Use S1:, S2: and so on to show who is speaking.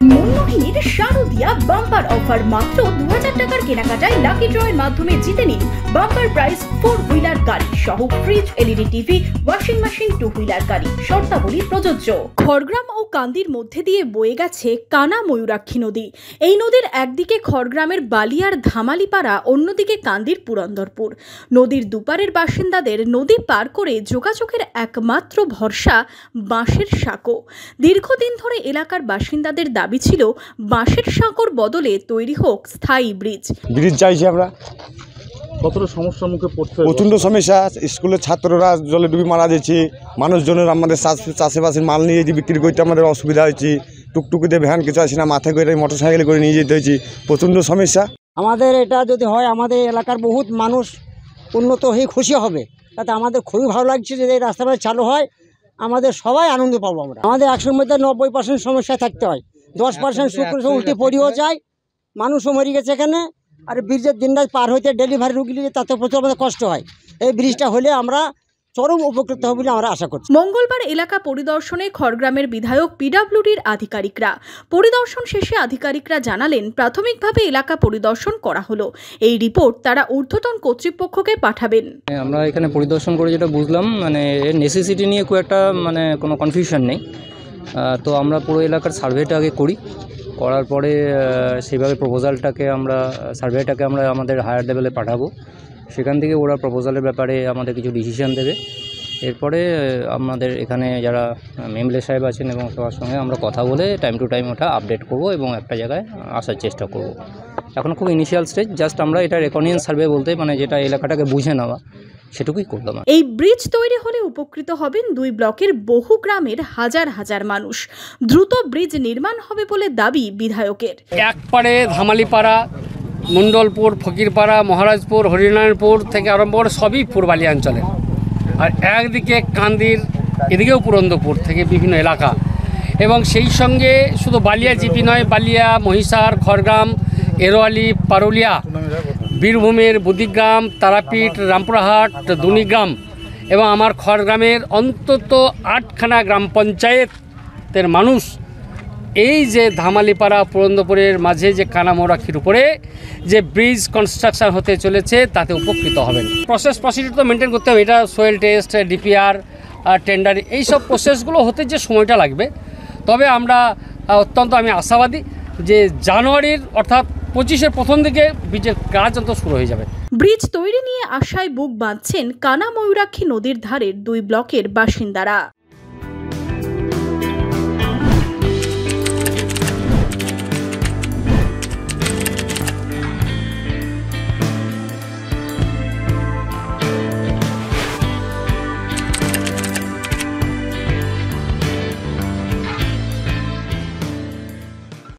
S1: মনমোহিনীর শারদিয়া bumper offer মাত্র 2000 টাকার কেনাকাটায় লাকি ড্রয়ের মাধ্যমে জিতে নিন বাম্পার প্রাইজ 4 হুইলার গাড়ি সহ fridge, LED TV, washing machine, 2 wheeler গাড়ি। শর্তাবলী প্রযোজ্য। খড়গ্রাম ও কান্দির মধ্যে দিয়ে বয়ে গেছে কানা ময়ূরাক্ষী নদী। এই নদীর একদিকে খড়গ্রামের বালিয়ার ধামালিপাড়া, অন্যদিকে কান্দির পুরন্দরপুর। নদীর দুপারের বাসিন্দাদের নদী পার করে যোগাযোগের একমাত্র ভরসা বাঁশের সাঁকো। দীর্ঘদিন ধরে এলাকার বাসিন্দাদের দাবি ছিল বাঁশের সাঁকোর বদলে তৈরি হোক স্থায়ী ব্রিজ
S2: চাইছি আমরা।
S3: কতটা সমস্যার মুখে পড়তে?
S2: প্রচণ্ড সমস্যা। স্কুলের ছাত্ররা জলে ডুবি মারা যাচ্ছে, মানুষজনের আমাদের চাষবাসের মাল নিয়ে বিক্রি করতে আমাদের অসুবিধা হয়েছে। টুকটুকিতে ভ্যান কিছু আছে না, মাথায় করে মোটর সাইকেল করে নিয়ে যেতে হয়েছে, প্রচণ্ড সমস্যা।
S4: আমাদের এটা যদি হয়, আমাদের এলাকার বহুত মানুষ উন্নত হয়ে খুশি হবে, তাতে আমাদের খুবই ভালো লাগছে। যদি এই রাস্তাটা চালু হয় আমাদের সবাই আনন্দ পাবো। আমরা আমাদের 100-র মধ্যে 90% সমস্যা থাকতে হয়, 10% শুক্র উল্টে পড়িও যায়, মানুষও মরে গেছে এখানে। আর ব্রিজের দিনরাত পার হইতে ডেলিভারি রুগী নিয়ে তাতে প্রচুর আমাদের কষ্ট হয়। এই ব্রিজটা হলে আমরা চরম উপকৃত হব বলে আমরা আশা করছি।
S1: মঙ্গলবার এলাকা পরিদর্শনে খড়গ্রামের বিধায়ক পিডব্লিউডির আধিকারিকরা। পরিদর্শন শেষে আধিকারিকরা জানালেন, প্রাথমিকভাবে এলাকা পরিদর্শন করা হলো। এই রিপোর্ট তারা ঊর্ধ্বতন কর্তৃপক্ষকে পাঠাবেন।
S5: আমরা এখানে পরিদর্শন করে যেটা বুঝলাম, নেসেসিটি নিয়ে খুব একটা কোনো কনফিউশন নেই। তো আমরা পুরো এলাকার সার্ভেটা আগে করি, করার পরে সেইভাবে সার্ভেটাকে আমরা আমাদের হায়ার লেভেলে পাঠাবো। সেখান থেকে ওরা প্রপোজালের ব্যাপারে আমাদের কিছু ডিসিশন দেবে। এরপরে আমাদের এখানে যারা এমএলএ সাহেব আছেন এবং সবার সঙ্গে আমরা কথা বলে টাইম টু টাইম ওটা আপডেট করব এবং একটা জায়গায় আসার চেষ্টা করব। এখন খুব ইনিশিয়াল স্টেজ, জাস্ট আমরা এটা রেকনিয়েন্স সার্ভে বলতে যেটা এলাকাটাকে বুঝে নেওয়া, সেটুকুই করলাম।
S1: এই ব্রিজ তৈরি হলে উপকৃত হবেন 2 ব্লকের বহু গ্রামের হাজার হাজার মানুষ। দ্রুত ব্রিজ নির্মাণ হবে বলে দাবি বিধায়কের।
S6: একপারে ধামালিপাড়া, মণ্ডলপুর, ফকিরপাড়া, মহারাজপুর, হরিনারায়ণপুর থেকে আরম্ভ করে সবই পূর্বালিয়া অঞ্চলের। আর একদিকে কান্দির, এদিকেও পুরন্দরপুর থেকে বিভিন্ন এলাকা, এবং সেই সঙ্গে শুধু বালিয়া জিপি নয়, বালিয়া, মহিষার, খড়গ্রাম, এরোয়ালি, পারুলিয়া, বীরভূমের বুদিগ্রাম, তারাপীঠ, রামপুরহাট, দুনিগ্রাম এবং আমার খড়গ্রামের অন্তত 8খানা গ্রাম পঞ্চায়েতের মানুষ এই যে ধামালিপাড়া পুরন্দরপুরের মাঝে যে কানা ময়ূরাক্ষীর উপরে যে ব্রিজ কনস্ট্রাকশন হতে চলেছে তাতে উপকৃত হবেন। প্রসিডিউর তো মেনটেন করতে হবে। এটা সোয়েল টেস্ট, ডিপিআর, টেন্ডার, এইসব প্রসেসগুলো হতে যে সময়টা লাগবে। তবে আমরা আমি আশাবাদী যে জানুয়ারির অর্থাৎ 25-এর প্রথম দিকে ব্রিজের কাজ অন্তত শুরু হয়ে যাবে।
S1: ব্রিজ তৈরি নিয়ে আশায় বুক বাঁধছেন কানা ময়ূরাক্ষী নদীর ধারের 2 ব্লকের বাসিন্দারা।